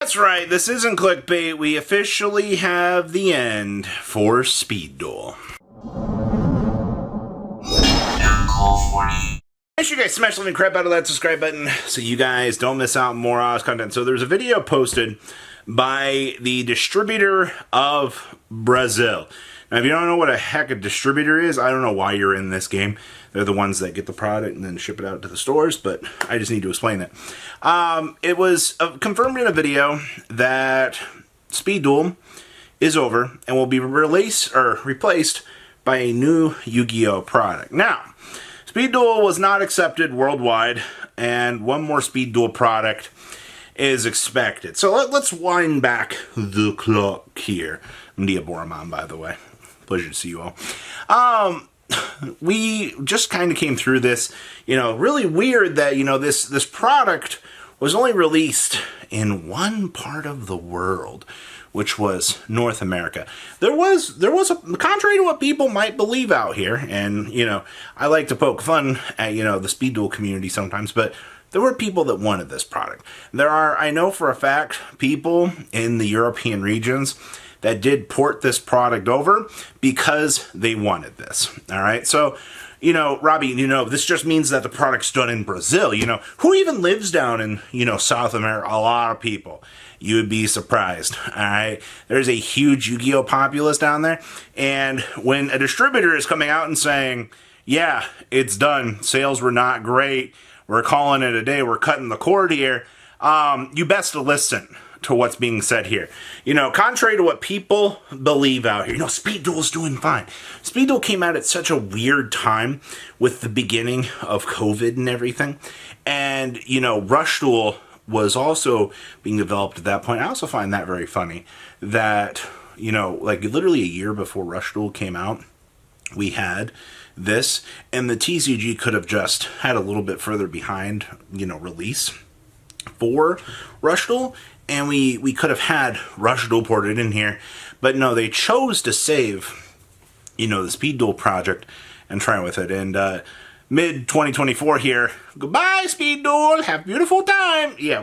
That's right, this isn't clickbait. We officially have the end for Speed Duel. Make sure you guys smash the living crap out of that subscribe button so you guys don't miss out on more Oz content. So there's a video posted by the distributor of Brazil. Now, if you don't know what a heck a distributor is, I don't know why you're in this game. They're the ones that get the product and then ship it out to the stores, but I just need to explain it. It was confirmed in a video that Speed Duel is over and will be replaced by a new Yu-Gi-Oh product. Now, Speed Duel was not accepted worldwide, and one more Speed Duel product is expected. So let's wind back the clock here. I'm Diaboramon, by the way. Pleasure to see you all. We just kind of came through this, really weird that, this product was only released in one part of the world, which was North America. There was contrary to what people might believe out here, and, I like to poke fun at, the Speed Duel community sometimes, but there were people that wanted this product. There are, I know for a fact, people in the European regions that did port this product over because they wanted this. All right. So, Robbie, this just means that the product's done in Brazil. Who even lives down in, South America? A lot of people. You would be surprised. All right. There's a huge Yu-Gi-Oh populace down there. And when a distributor is coming out and saying, yeah, it's done, sales were not great, we're calling it a day, we're cutting the cord here, you best to listen to what's being said here. Contrary to what people believe out here, Speed Duel's doing fine. Speed Duel came out at such a weird time with the beginning of COVID and everything. And, Rush Duel was also being developed at that point. I also find that very funny that, literally a year before Rush Duel came out, we had this, and the TCG could have just had a little bit further behind, release for Rush Duel, and we could have had Rush Duel ported in here, but no, they chose to save, the Speed Duel project and try with it. And mid-2024 here, goodbye Speed Duel, have a beautiful time. Yeah,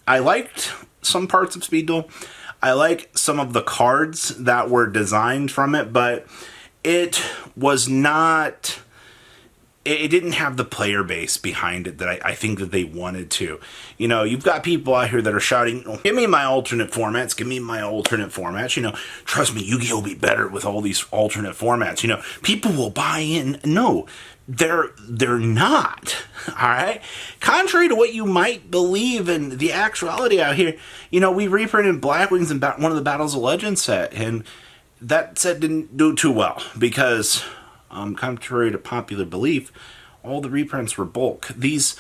I liked some parts of Speed Duel. I like some of the cards that were designed from it, but it was not... It didn't have the player base behind it that I think that they wanted to. You've got people out here that are shouting, give me my alternate formats, give me my alternate formats. Trust me, Yu-Gi-Oh! Will be better with all these alternate formats. People will buy in. No, they're not. All right? Contrary to what you might believe in the actuality out here, we reprinted Black Wings in one of the Battles of Legends set, and that set didn't do too well because... contrary to popular belief, all the reprints were bulk. These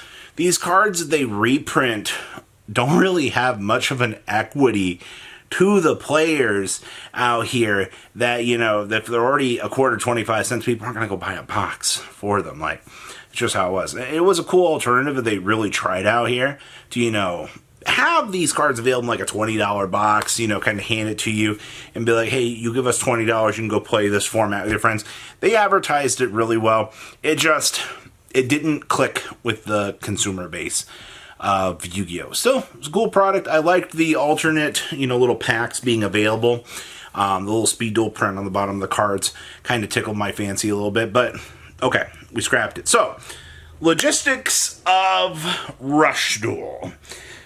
cards that they reprint don't really have much of an equity to the players out here that, if they're already a quarter 25 cents, people aren't going to go buy a box for them. It's just how it was. It was a cool alternative that they really tried out here to, have these cards available in a $20 box, kind of hand it to you and be like, hey, you give us $20, you can go play this format with your friends. They advertised it really well. It didn't click with the consumer base of Yu-Gi-Oh! Still, it was a cool product. I liked the alternate, little packs being available. The little Speed Duel print on the bottom of the cards kind of tickled my fancy a little bit, but okay, we scrapped it. So, logistics of Rush Duel.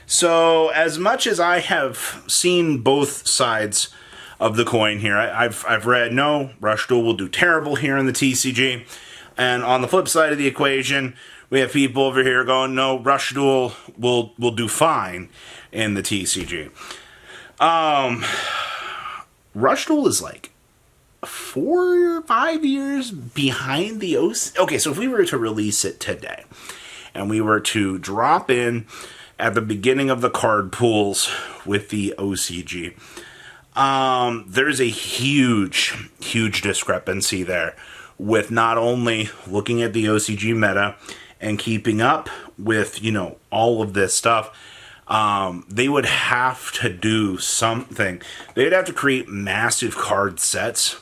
So, as much as I have seen both sides of the coin here, I've read, no, Rush Duel will do terrible here in the TCG. And on the flip side of the equation, we have people over here going, no, Rush Duel will do fine in the TCG. Rush Duel is 4 or 5 years behind the OC. Okay, so if we were to release it today, and we were to drop in at the beginning of the card pools with the OCG, there's a huge discrepancy there with not only looking at the OCG meta and keeping up with, all of this stuff. They would have to do something. They'd have to create massive card sets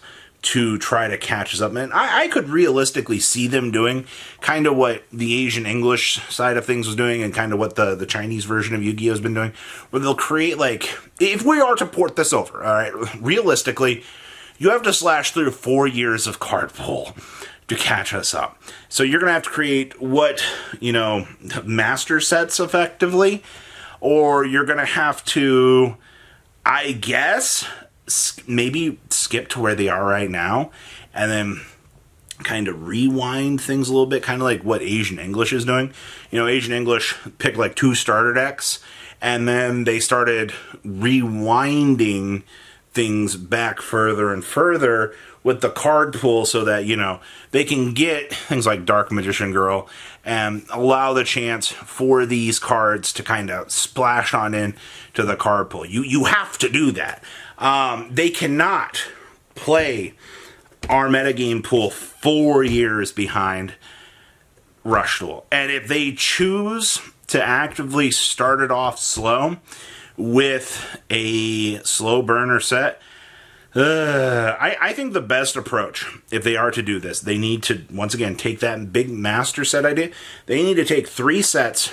to try to catch us up. And I could realistically see them doing kind of what the Asian English side of things was doing and kind of what the Chinese version of Yu-Gi-Oh! Has been doing, where they'll create, like, if we are to port this over, all right, realistically, you have to slash through 4 years of card pull to catch us up. So you're going to have to create what, master sets effectively, or you're going to have to, I guess, maybe skip to where they are right now and then kind of rewind things a little bit, kind of like what Asian English is doing. Asian English picked like 2 starter decks, and then they started rewinding things back further and further with the card pool so that, they can get things like Dark Magician Girl and allow the chance for these cards to kind of splash on in to the card pool. You have to do that. They cannot play our metagame pool 4 years behind Rush Duel. And if they choose to actively start it off slow with a slow burner set, I think the best approach, if they are to do this, they need to, once again, take that big master set idea. They need to take 4 sets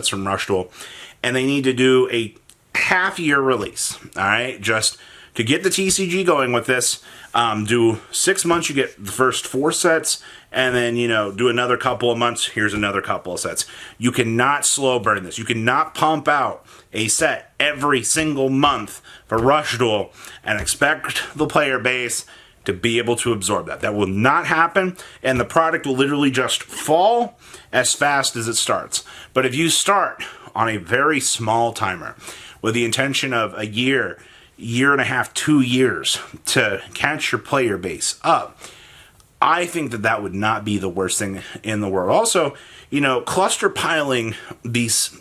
from Rush Duel, and they need to do a half-year release, all right? Just to get the TCG going with this, do 6 months, you get the first 4 sets, and then, do another couple of months, here's another couple of sets. You cannot slow burn this. You cannot pump out a set every single month for Rush Duel and expect the player base to be able to absorb that. That will not happen, and the product will literally just fall as fast as it starts. But if you start on a very small timer with the intention of a year and a half, 2 years to catch your player base up, I think that would not be the worst thing in the world. Also, cluster piling these,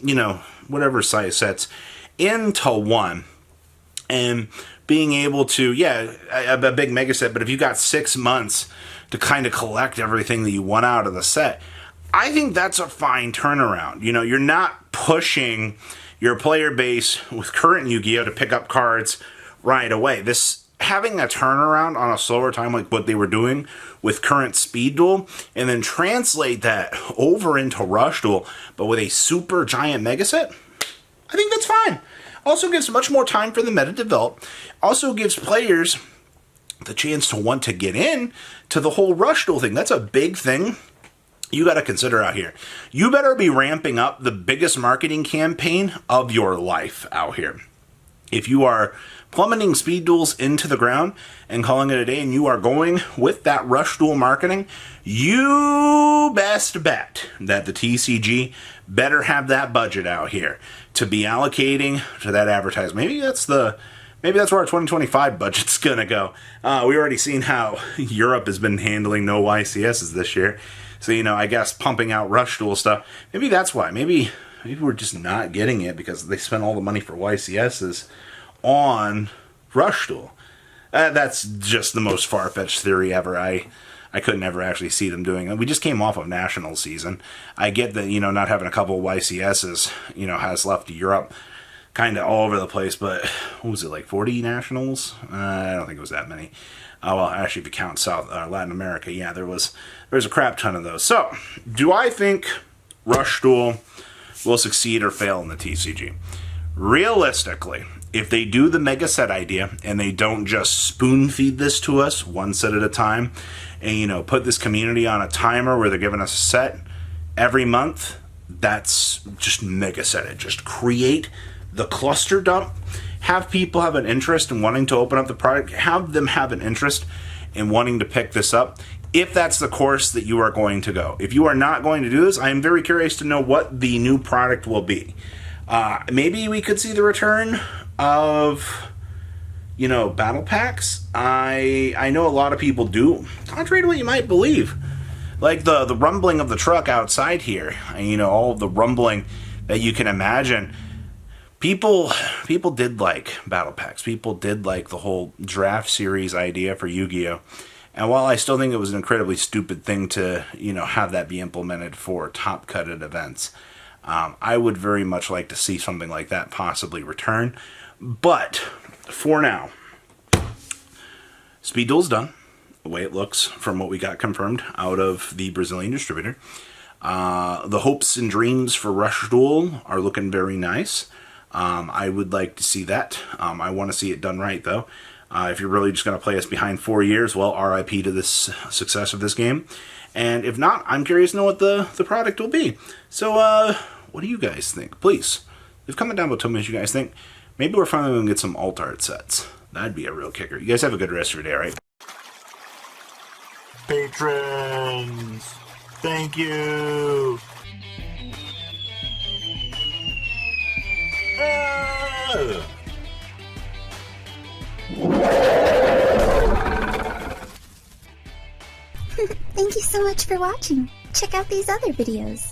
whatever size sets into one and being able to, a big mega set, but if you got 6 months to kind of collect everything that you want out of the set, I think that's a fine turnaround. You're not pushing your player base with current Yu-Gi-Oh! To pick up cards right away. This having a turnaround on a slower time like what they were doing with current Speed Duel, and then translate that over into Rush Duel, but with a super giant mega set, I think that's fine. Also gives much more time for the meta to develop. Also gives players the chance to want to get in to the whole Rush Duel thing. That's a big thing you got to consider out here. You better be ramping up the biggest marketing campaign of your life out here. If you are plummeting Speed Duels into the ground and calling it a day, and you are going with that Rush Duel marketing, you best bet that the TCG better have that budget out here to be allocating to that advertisement. Maybe that's where our 2025 budget's gonna go. We already seen how Europe has been handling no YCSs this year, so I guess pumping out Rush Duel stuff. Maybe that's why. Maybe we're just not getting it because they spent all the money for YCSs on Rush Duel. That's just the most far-fetched theory ever. I couldn't ever actually see them doing it. We just came off of national season. I get that, not having a couple of YCSs, has left Europe kind of all over the place, but what was it, like 40 nationals? I don't think it was that many. Well, actually, if you count Latin America, yeah, there's a crap ton of those. So, do I think Rush Duel will succeed or fail in the TCG? Realistically, if they do the mega set idea and they don't just spoon feed this to us one set at a time and, put this community on a timer where they're giving us a set every month, that's just mega set it. Just create the cluster dump. Have people have an interest in wanting to open up the product. Have them have an interest in wanting to pick this up, if that's the course that you are going to go. If you are not going to do this, I am very curious to know what the new product will be. Maybe we could see the return of, battle packs. I know a lot of people do, contrary to what you might believe. Like the rumbling of the truck outside here, all of the rumbling that you can imagine. People did like battle packs. People did like the whole draft series idea for Yu-Gi-Oh! And while I still think it was an incredibly stupid thing to, have that be implemented for top-cutted events, I would very much like to see something like that possibly return. But, for now, Speed Duel's done. the way it looks from what we got confirmed out of the Brazilian distributor. The hopes and dreams for Rush Duel are looking very nice. I would like to see that. I want to see it done right, though. If you're really just going to play us behind 4 years, well, RIP to this success of this game. And if not, I'm curious to know what the product will be. So, what do you guys think? Please, leave a comment down below. Tell me what you guys think. Maybe we're finally going to get some alt art sets. That'd be a real kicker. You guys have a good rest of your day, all right? Patrons, thank you. Thank you so much for watching. Check out these other videos.